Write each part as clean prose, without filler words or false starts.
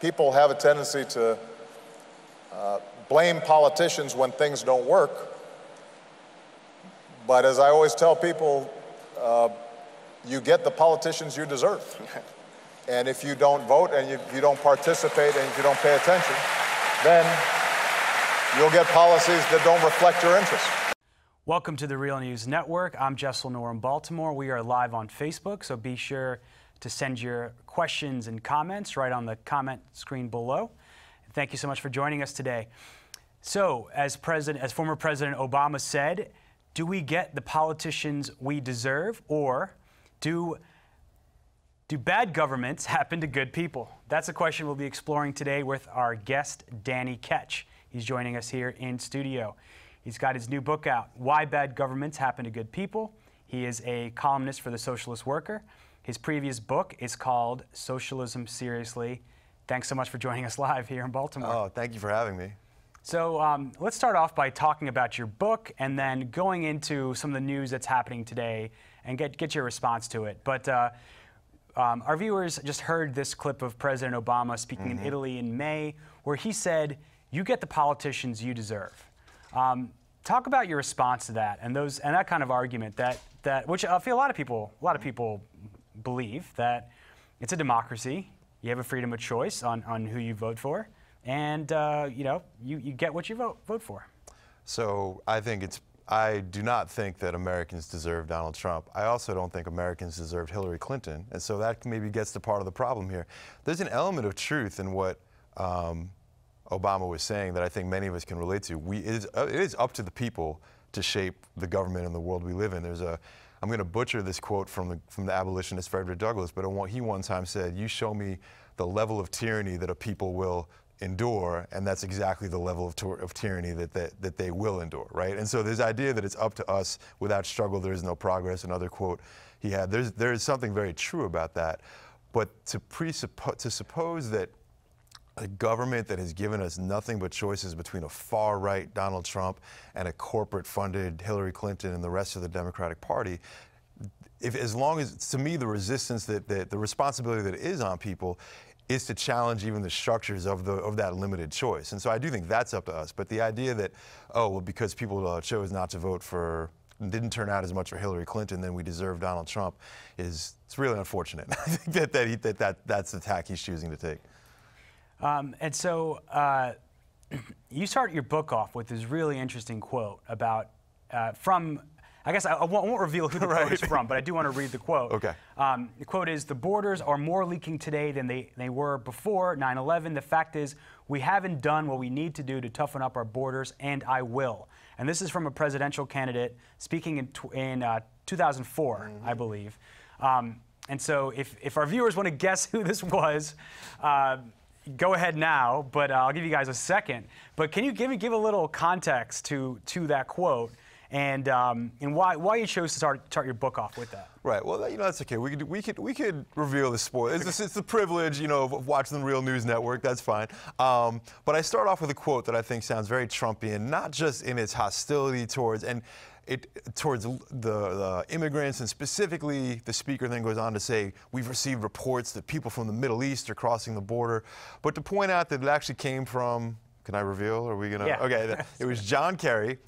people have a tendency to blame politicians when things don't work. But as I always tell people, you get the politicians you deserve. And if you don't vote and if you don't participate and if you don't pay attention, then you'll get policies that don't reflect your interests. Welcome to the Real News Network. I'm Jeff Lenore in Baltimore. We are live on Facebook, so be sure to send your questions and comments right on the comment screen below. Thank you so much for joining us today. So, as former President Obama said, do we get the politicians we deserve, or do bad governments happen to good people? That's a question we'll be exploring today with our guest, Danny Katch. He's joining us here in studio. He's got his new book out, Why Bad Governments Happen to Good People. He is a columnist for The Socialist Worker. His previous book is called Socialism Seriously. Thanks so much for joining us live here in Baltimore. Oh, thank you for having me. So let's start off by talking about your book and then going into some of the news that's happening today and get your response to it. But our viewers just heard this clip of President Obama speaking in Italy in May, where he said, "You get the politicians you deserve." Talk about your response to that and that kind of argument which I feel a lot of people believe that it's a democracy. You have a freedom of choice on who you vote for, and you get what you vote for. So I do not think that Americans deserve Donald Trump. I also don't think Americans deserve Hillary Clinton, and so that maybe gets to part of the problem here. There's an element of truth in what Obama was saying that I think many of us can relate to. It is up to the people to shape the government and the world we live in. I'm going to butcher this quote from the abolitionist Frederick Douglass, but he one time said, "You show me the level of tyranny that a people will endure, and that's exactly the level of tyranny that they will endure," right? And so this idea that it's up to us, without struggle there is no progress, another quote he had, there is something very true about that. But to suppose that a government that has given us nothing but choices between a far-right Donald Trump and a corporate-funded Hillary Clinton and the rest of the Democratic Party, as long as, to me, the resistance the responsibility that is on people is to challenge even the structures of that limited choice. And so I do think that's up to us. But the idea that, oh, well, because people chose not to vote for, didn't turn out as much for Hillary Clinton, then we deserve Donald Trump, it's really unfortunate. I think that's the tack he's choosing to take. And so you start your book off with this really interesting quote about I guess I won't reveal who the quote is from, but I do want to read the quote. Okay. The quote is, "The borders are more leaking today than they were before 9/11. The fact is, we haven't done what we need to do to toughen up our borders, and I will." And this is from a presidential candidate speaking in 2004, I believe. And so if our viewers want to guess who this was, go ahead now, but I'll give you guys a second. But can you give a little context to that quote and why you chose to start your book off with that? Right. Well, that's okay. We could reveal the spoil. It's the privilege, of watching the Real News Network. That's fine. But I start off with a quote that I think sounds very Trumpian, not just in its hostility towards the immigrants, and specifically the speaker then goes on to say, "We've received reports that people from the Middle East are crossing the border," but to point out that it actually came from, can I reveal? Are we gonna? Yeah. Okay. It was John Kerry,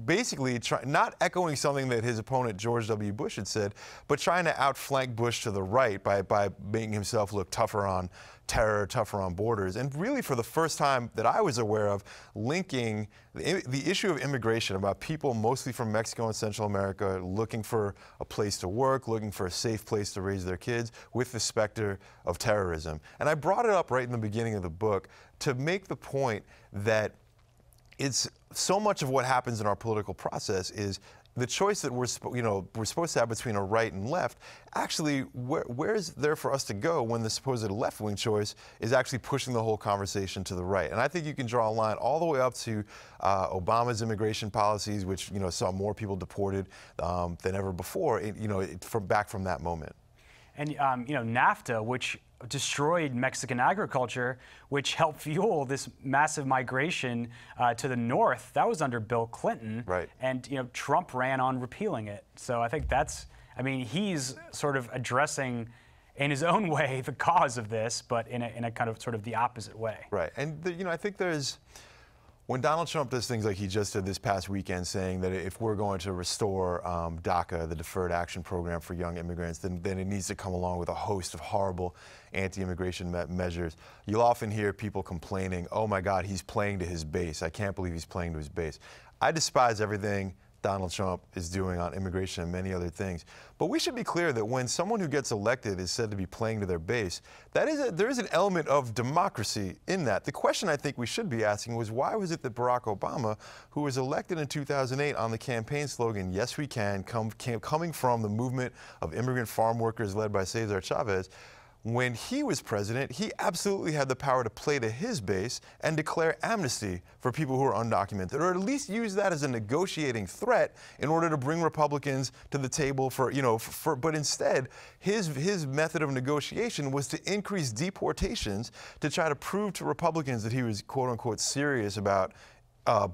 basically not echoing something that his opponent George W. Bush had said, but trying to outflank Bush to the right by making himself look tougher on terror, tougher on borders, and really for the first time that I was aware of, linking the issue of immigration, about people mostly from Mexico and Central America looking for a place to work, looking for a safe place to raise their kids, with the specter of terrorism. And I brought it up right in the beginning of the book to make the point that it's so much of what happens in our political process is the choice that we're supposed to have between a right and left. Actually, where is there for us to go when the supposed left-wing choice is actually pushing the whole conversation to the right? And I think you can draw a line all the way up to Obama's immigration policies, which saw more people deported than ever before. Back from that moment. And NAFTA, which destroyed Mexican agriculture, which helped fuel this massive migration to the north. That was under Bill Clinton. Right. And Trump ran on repealing it. So I think he's sort of addressing in his own way, the cause of this, but in a kind of sort of the opposite way. Right. And, I think when Donald Trump does things like he just did this past weekend, saying that if we're going to restore DACA, the Deferred Action Program for young immigrants, then it needs to come along with a host of horrible anti-immigration measures. You'll often hear people complaining, oh my God, he's playing to his base. I can't believe he's playing to his base. I despise everything Donald Trump is doing on immigration and many other things. But we should be clear that when someone who gets elected is said to be playing to their base, there is an element of democracy in that. The question I think we should be asking was, why was it that Barack Obama, who was elected in 2008 on the campaign slogan, "Yes, we can," coming from the movement of immigrant farm workers led by Cesar Chavez, when he was president, he absolutely had the power to play to his base and declare amnesty for people who are undocumented, or at least use that as a negotiating threat in order to bring Republicans to the table but instead, his method of negotiation was to increase deportations to try to prove to Republicans that he was, quote unquote, serious about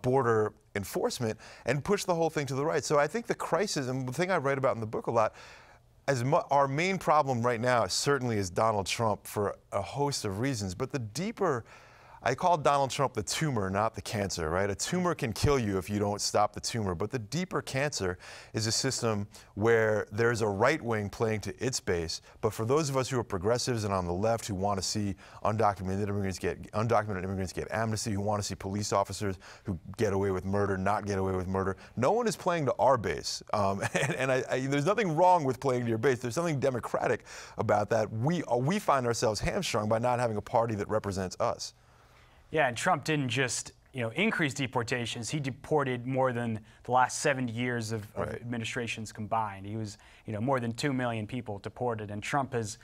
border enforcement and push the whole thing to the right. So I think the crisis, and the thing I write about in the book a lot, our main problem right now certainly is Donald Trump for a host of reasons, but the deeper, I call Donald Trump the tumor, not the cancer, right? A tumor can kill you if you don't stop the tumor, but the deeper cancer is a system where there's a right wing playing to its base, but for those of us who are progressives and on the left who want to see undocumented immigrants get amnesty, who want to see police officers who get away with murder not get away with murder, no one is playing to our base. There's nothing wrong with playing to your base. There's something democratic about that. We find ourselves hamstrung by not having a party that represents us. Yeah, and Trump didn't just increase deportations. He deported more than the last 70 years of administrations combined. He was more than 2 million people deported, and Trump has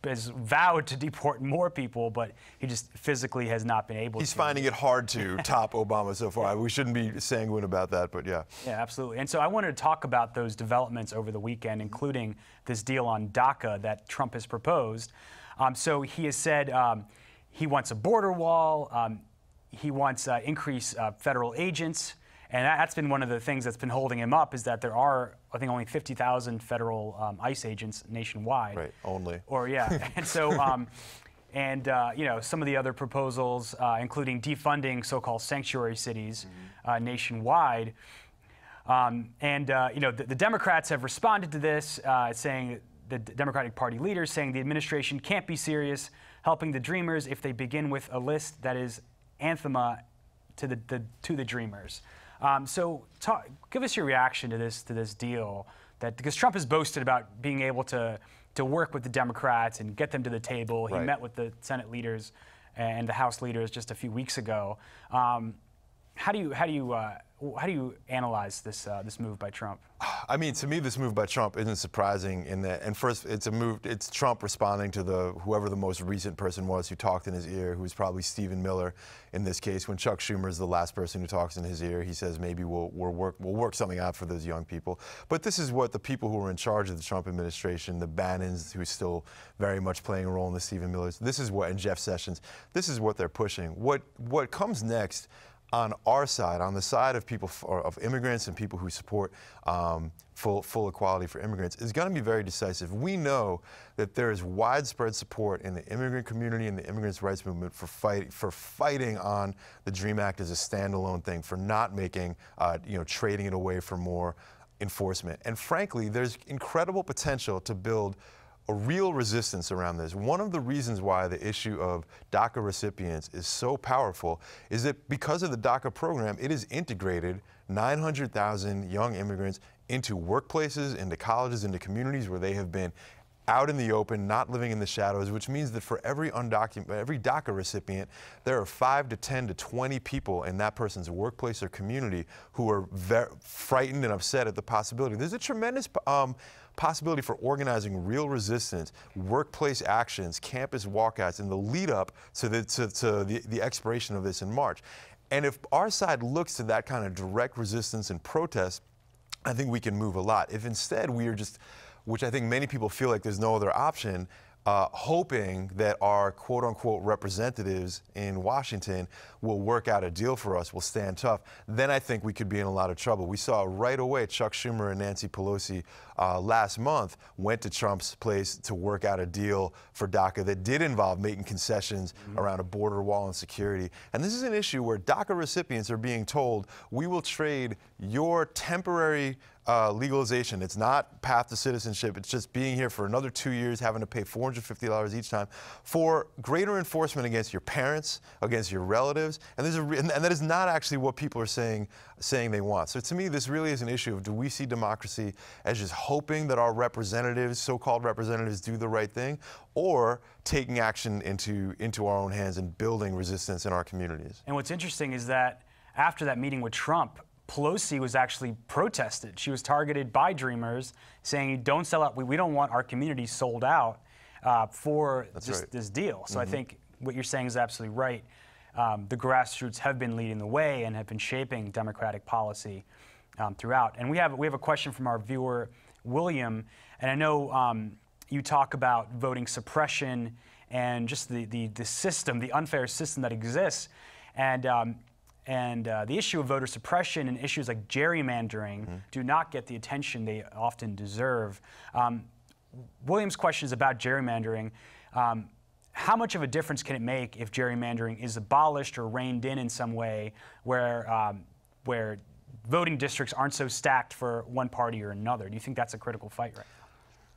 vowed to deport more people, but he just physically has not been able to. He's finding it hard to top Obama so far. We shouldn't be sanguine about that, but yeah. Yeah, absolutely. And so I wanted to talk about those developments over the weekend, including this deal on DACA that Trump has proposed. So he has said he wants a border wall. He wants increased federal agents. And that's been one of the things that's been holding him up, is that there are, I think, only 50,000 federal ICE agents nationwide. Right, only. Or, yeah. And so, some of the other proposals, including defunding so-called sanctuary cities nationwide. The Democrats have responded to this, saying, the Democratic Party leaders saying the administration can't be serious helping the Dreamers if they begin with a list that is anathema to the Dreamers. Give us your reaction to this deal, because Trump has boasted about being able to work with the Democrats and get them to the table. He met with the Senate leaders and the House leaders just a few weeks ago. How do you analyze this move by Trump? I mean, to me, this move by Trump isn't surprising in that, and first, it's Trump responding to whoever the most recent person was who talked in his ear, who was probably Stephen Miller in this case. When Chuck Schumer is the last person who talks in his ear, he says maybe we'll work something out for those young people. But this is what the people who are in charge of the Trump administration, the Bannons, who's still very much playing a role in the Stephen Millers, and Jeff Sessions, this is what they're pushing. What comes next on our side, on the side of people, of immigrants and people who support full equality for immigrants, is going to be very decisive. We know that there is widespread support in the immigrant community and the immigrants' rights movement for fighting on the DREAM Act as a standalone thing, for not making, trading it away for more enforcement. And frankly, there's incredible potential to build a real resistance around this. One of the reasons why the issue of DACA recipients is so powerful is that because of the DACA program, it has integrated 900,000 young immigrants into workplaces, into colleges, into communities where they have been out in the open, not living in the shadows, which means that for every DACA recipient, there are 5 to 10 to 20 people in that person's workplace or community who are frightened and upset at the possibility. There's a tremendous possibility for organizing real resistance, workplace actions, campus walkouts in the lead up to the expiration of this in March. And if our side looks to that kind of direct resistance and protest, I think we can move a lot. If instead we are just, which I think many people feel like there's no other option, hoping that our quote-unquote representatives in Washington will work out a deal for us, will stand tough, then I think we could be in a lot of trouble. We saw right away Chuck Schumer and Nancy Pelosi last month went to Trump's place to work out a deal for DACA that did involve making concessions around a border wall and security. And this is an issue where DACA recipients are being told, we will trade your temporary legalization. It's not path to citizenship. It's just being here for another 2 years, having to pay $450 each time for greater enforcement against your parents, against your relatives. And that is not actually what people are saying they want. So to me, this really is an issue of, do we see democracy as just hoping that our representatives, so-called representatives, do the right thing, or taking action into our own hands and building resistance in our communities? And what's interesting is that after that meeting with Trump, Pelosi was actually protested. She was targeted by Dreamers, saying, "Don't sell out. We don't want our community sold out for this deal." So I think what you're saying is absolutely right. The grassroots have been leading the way and have been shaping Democratic policy throughout. And we have a question from our viewer, William. And I know you talk about voting suppression and just the system, the unfair system that exists. And the issue of voter suppression and issues like gerrymandering do not get the attention they often deserve. William's question is about gerrymandering. How much of a difference can it make if gerrymandering is abolished or reined in some way where voting districts aren't so stacked for one party or another? Do you think that's a critical fight right now?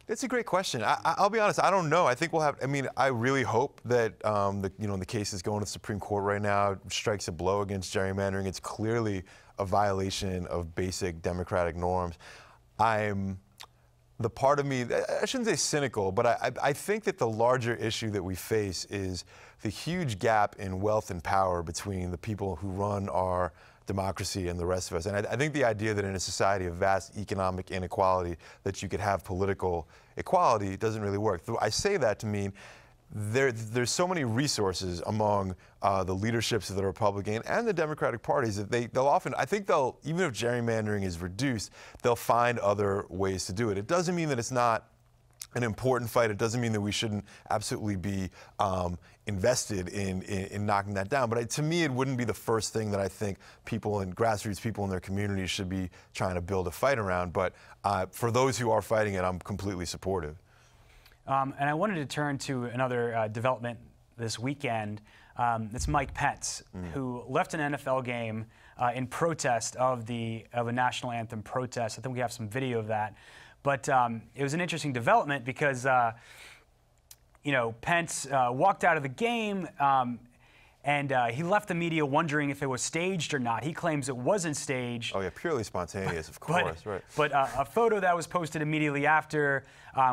It's a great question. I'll be honest, I don't know. I think we'll have, I mean, I really hope that the case is going to the Supreme Court right now, strikes a blow against gerrymandering. It's clearly a violation of basic democratic norms. The part of me, I shouldn't say cynical, but I think that the larger issue that we face is the huge gap in wealth and power between the people who run our democracy and the rest of us. And I think the idea that in a society of vast economic inequality that you could have political equality doesn't really work. I say that to mean there's so many resources among the leaderships of the Republican and the Democratic parties that they'll often, I think even if gerrymandering is reduced, they'll find other ways to do it. It doesn't mean that it's not an important fight. It doesn't mean that we shouldn't absolutely be invested in knocking that down. But to me, it wouldn't be the first thing that I think people and grassroots people in their communities should be trying to build a fight around. But for those who are fighting it, I'm completely supportive. And I wanted to turn to another development this weekend. It's Mike Pence, who left an NFL game in protest of a national anthem protest. I think we have some video of that. But it was an interesting development because, Pence walked out of the game and he left the media wondering if it was staged or not. He claims it wasn't staged. Oh yeah, purely spontaneous, of course, right. But a photo that was posted immediately after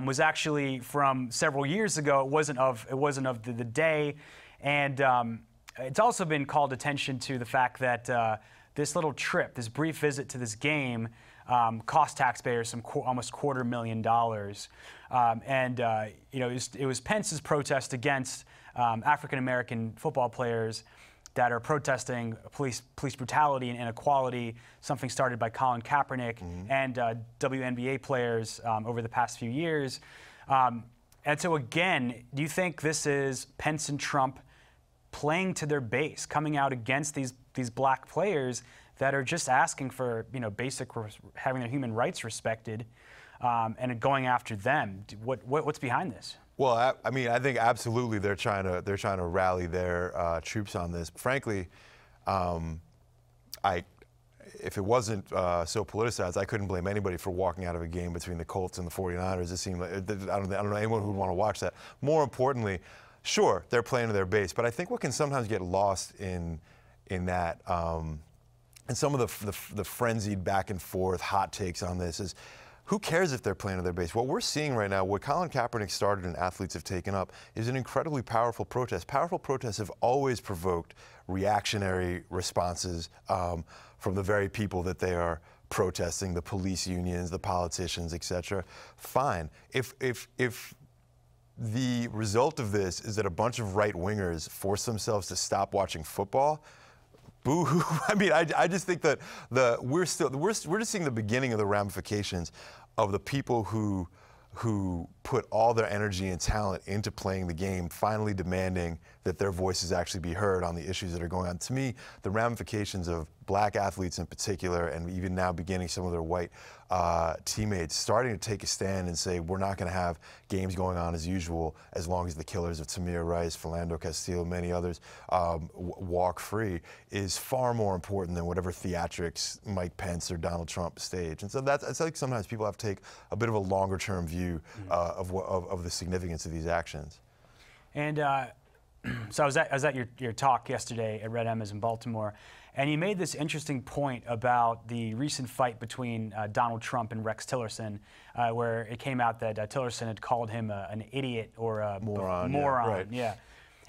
was actually from several years ago. It wasn't of the day, and it's also been called attention to the fact that this little trip, this brief visit to this game, cost taxpayers almost $250,000. It was Pence's protest against African-American football players that are protesting police brutality and inequality, something started by Colin Kaepernick and WNBA players over the past few years. And so again, do you think this is Pence and Trump playing to their base, coming out against these black players that are just asking for basic having their human rights respected, and going after them? What's behind this? Well, I mean, I think absolutely they're trying to rally their troops on this. Frankly, if it wasn't so politicized, I couldn't blame anybody for walking out of a game between the Colts and the 49ers. It seemed like I don't know anyone who would want to watch that. More importantly, sure, they're playing to their base, but I think what can sometimes get lost in that, and some of the frenzied back and forth hot takes on this is, who cares if they're playing to their base? What we're seeing right now, what Colin Kaepernick started and athletes have taken up, is an incredibly powerful protest. Powerful protests have always provoked reactionary responses from the very people that they are protesting, the police unions, the politicians, etc. Fine. If the result of this is that a bunch of right-wingers force themselves to stop watching football, boo-hoo. I mean, I just think that we're just seeing the beginning of the ramifications of the people who who put all their energy and talent into playing the game, finally demanding that their voices actually be heard on the issues that are going on. To me, the ramifications of black athletes in particular, and even now beginning some of their white teammates, starting to take a stand and say, we're not going to have games going on as usual as long as the killers of Tamir Rice, Philando Castile, many others walk free, is far more important than whatever theatrics Mike Pence or Donald Trump stage. And so it's like sometimes people have to take a bit of a longer term view of the significance of these actions. And so I was at your talk yesterday at Red Emma's in Baltimore, and you made this interesting point about the recent fight between Donald Trump and Rex Tillerson, where it came out that Tillerson had called him an idiot or a moron. Yeah, right. Yeah.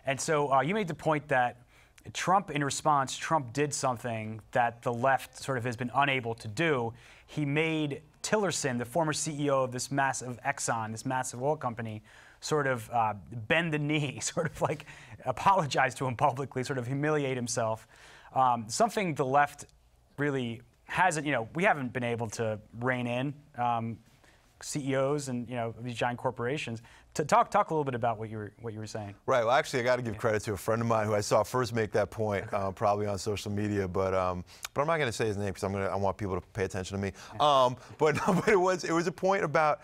And so you made the point that Trump, in response, Trump did something that the left sort of has been unable to do. He made Tillerson, the former CEO of this massive Exxon, this massive oil company, sort of bend the knee, sort of like apologize to him publicly, sort of humiliate himself. Something the left really hasn't, we haven't been able to rein in CEOs and these giant corporations. To talk a little bit about what you were saying. Right. Well, actually, I got to give credit to a friend of mine who I saw first make that point, probably on social media. But I'm not going to say his name because I want people to pay attention to me. But it was a point about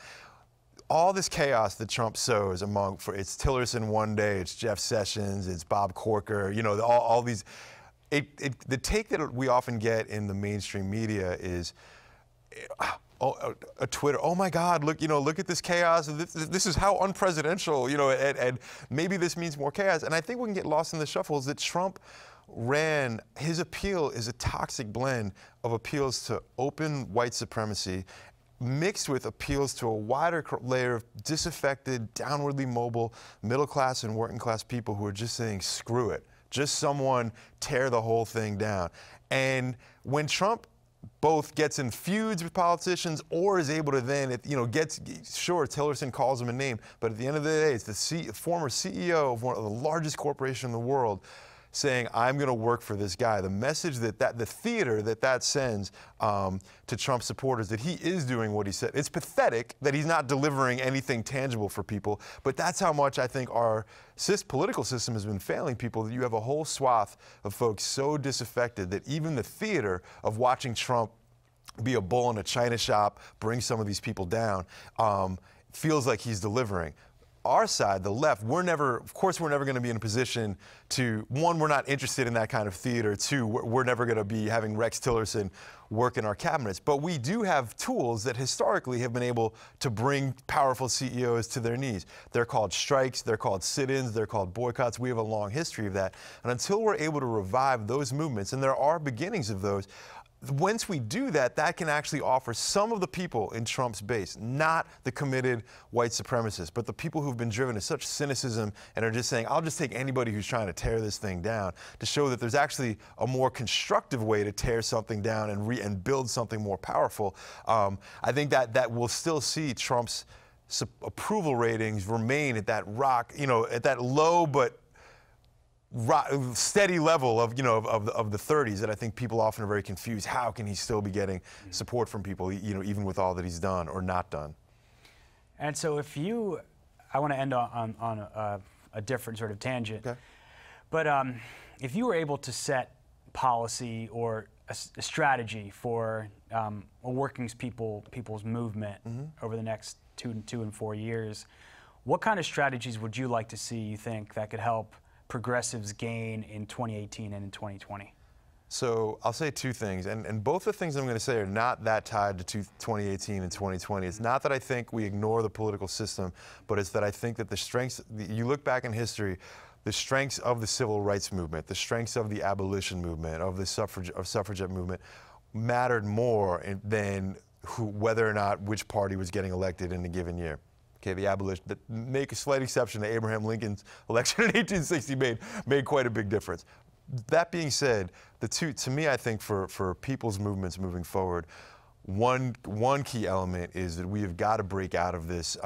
all this chaos that Trump sows it's Tillerson one day, it's Jeff Sessions, it's Bob Corker, all these. The take that we often get in the mainstream media is a Twitter, oh my God, look at this chaos. This is how unpresidential, and maybe this means more chaos. And I think we can get lost in the shuffle is that Trump his appeal is a toxic blend of appeals to open white supremacy mixed with appeals to a wider layer of disaffected, downwardly mobile, middle class and working class people who are just saying, screw it. Just someone tear the whole thing down. And when Trump both gets in feuds with politicians or is able to then, sure, Tillerson calls him a name, but at the end of the day, it's the former CEO of one of the largest corporations in the world saying, I'm going to work for this guy. The message the theater that sends to Trump supporters that he is doing what he said. It's pathetic that he's not delivering anything tangible for people, but that's how much I think our political system has been failing people, that you have a whole swath of folks so disaffected that even the theater of watching Trump be a bull in a china shop, bring some of these people down, feels like he's delivering. Our side, the left, of course we're never going to be in a position to, one, we're not interested in that kind of theater, two, we're never going to be having Rex Tillerson work in our cabinets, but we do have tools that historically have been able to bring powerful CEOs to their knees. They're called strikes, they're called sit-ins, they're called boycotts. We have a long history of that. And until we're able to revive those movements, and there are beginnings of those, once we do that, that can actually offer some of the people in Trump's base, not the committed white supremacists, but the people who've been driven to such cynicism and are just saying, I'll just take anybody who's trying to tear this thing down, to show that there's actually a more constructive way to tear something down and build something more powerful. I think that we'll still see Trump's approval ratings remain at that at that low but steady level of the 30s that I think people often are very confused. How can he still be getting support from people, even with all that he's done or not done? And so I want to end on a different sort of tangent. Okay. But if you were able to set policy or a strategy for a working people's movement over the next 2 and 4 years, what kind of strategies would you like to see, you think, that could help progressives gain in 2018 and in 2020? So I'll say two things, and both the things I'm going to say are not that tied to 2018 and 2020. It's not that I think we ignore the political system, but it's that I think that the strengths, you look back in history, the strengths of the civil rights movement, the strengths of the abolition movement, of the suffragette movement, mattered more than whether or not which party was getting elected in a given year. Okay, the abolition, make a slight exception to Abraham Lincoln's election in 1860 made quite a big difference. That being said, to me, I think for people's movements moving forward, one key element is that we have got to break out of this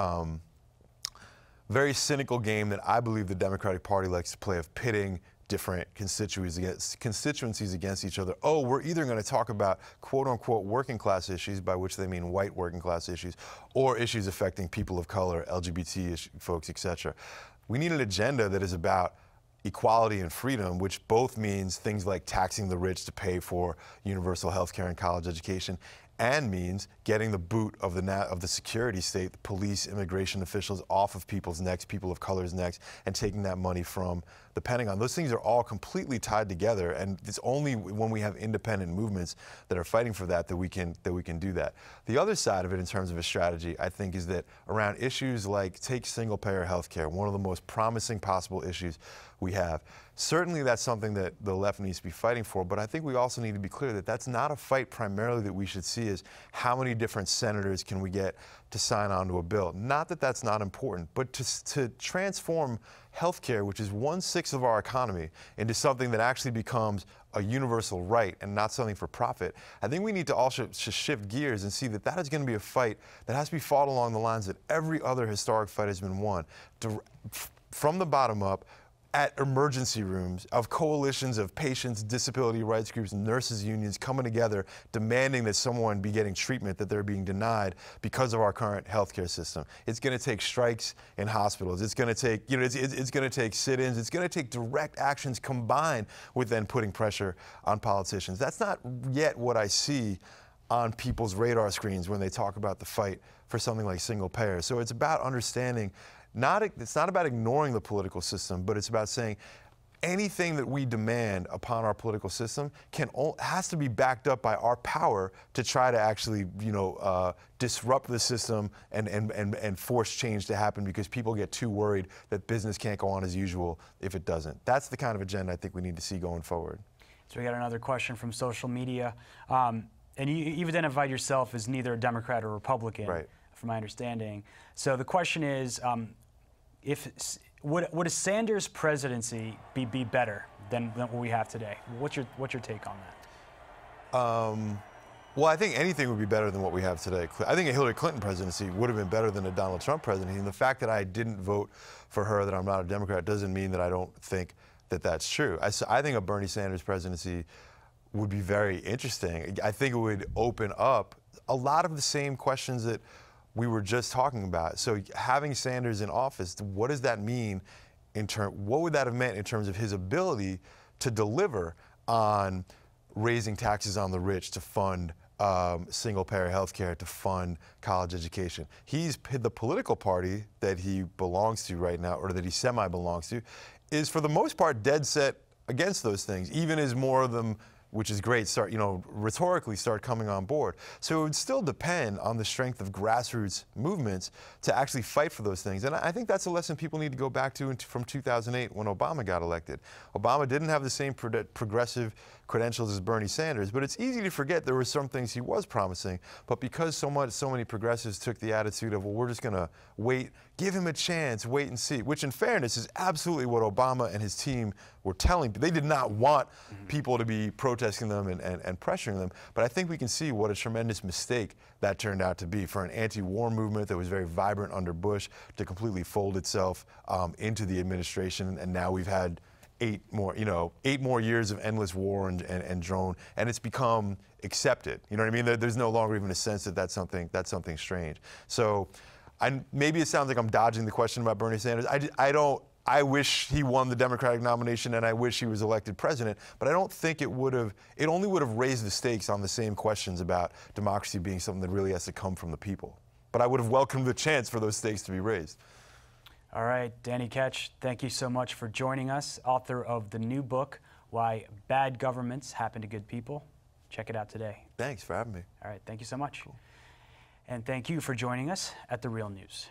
very cynical game that I believe the Democratic Party likes to play of pitting different constituencies against each other. Oh, we're either going to talk about quote unquote working class issues, by which they mean white working class issues, or issues affecting people of color, LGBT folks, etc. We need an agenda that is about equality and freedom, which both means things like taxing the rich to pay for universal health care and college education, and means getting the boot of the security state, the police, immigration officials off of people's necks, people of color's necks, and taking that money from the Pentagon. Those things are all completely tied together, and it's only when we have independent movements that are fighting for that we can do that. The other side of it, in terms of a strategy, I think, is that around issues like take single-payer health care, one of the most promising possible issues we have. Certainly that's something that the left needs to be fighting for, but I think we also need to be clear that that's not a fight primarily that we should see as how many different senators can we get to sign on to a bill. Not that that's not important, but to transform healthcare, which is 1/6 of our economy, into something that actually becomes a universal right and not something for profit. I think we need to also shift gears and see that that is going to be a fight that has to be fought along the lines that every other historic fight has been won, from the bottom up, at emergency rooms, of coalitions of patients, disability rights groups, nurses unions coming together, demanding that someone be getting treatment that they're being denied because of our current healthcare system. It's going to take strikes in hospitals. It's going to take, it's going to take sit-ins. It's going to take direct actions combined with then putting pressure on politicians. That's not yet what I see on people's radar screens when they talk about the fight for something like single payer. So it's about understanding. It's not about ignoring the political system, but it's about saying anything that we demand upon our political system has to be backed up by our power to try to actually, disrupt the system and force change to happen, because people get too worried that business can't go on as usual if it doesn't. That's the kind of agenda I think we need to see going forward. So we got another question from social media, and you've identified yourself as neither a Democrat or Republican, right, from my understanding. So the question is, would a Sanders presidency be better than what we have today? What's your take on that? Well, I think anything would be better than what we have today. I think a Hillary Clinton presidency would have been better than a Donald Trump presidency. And the fact that I didn't vote for her, that I'm not a Democrat, doesn't mean that I don't think that that's true. I think a Bernie Sanders presidency would be very interesting. I think it would open up a lot of the same questions that we were just talking about. So having Sanders in office, what does that mean what would that have meant in terms of his ability to deliver on raising taxes on the rich to fund single-payer health care, to fund college education? The political party that he belongs to right now, or that he semi-belongs to, is for the most part dead set against those things, even as more of them, which is great, rhetorically start coming on board. So it would still depend on the strength of grassroots movements to actually fight for those things. And I think that's a lesson people need to go back to from 2008 when Obama got elected. Obama didn't have the same progressive credentials as Bernie Sanders, but it's easy to forget there were some things he was promising. But because so many progressives took the attitude of, well, we're just going to wait, give him a chance, wait and see, which in fairness is absolutely what Obama and his team were telling. They did not want people to be protesting them and pressuring them. But I think we can see what a tremendous mistake that turned out to be for an anti-war movement that was very vibrant under Bush to completely fold itself into the administration. And now we've had 8 more years of endless war and drone, and it's become accepted. You know what I mean? There's no longer even a sense that that's something strange. So maybe it sounds like I'm dodging the question about Bernie Sanders. I wish he won the Democratic nomination, and I wish he was elected president, but I don't think it only would have raised the stakes on the same questions about democracy being something that really has to come from the people. But I would have welcomed the chance for those stakes to be raised. All right, Danny Katch, thank you so much for joining us, author of the new book, Why Bad Governments Happen to Good People. Check it out today. Thanks for having me. All right, thank you so much. Cool. And thank you for joining us at The Real News.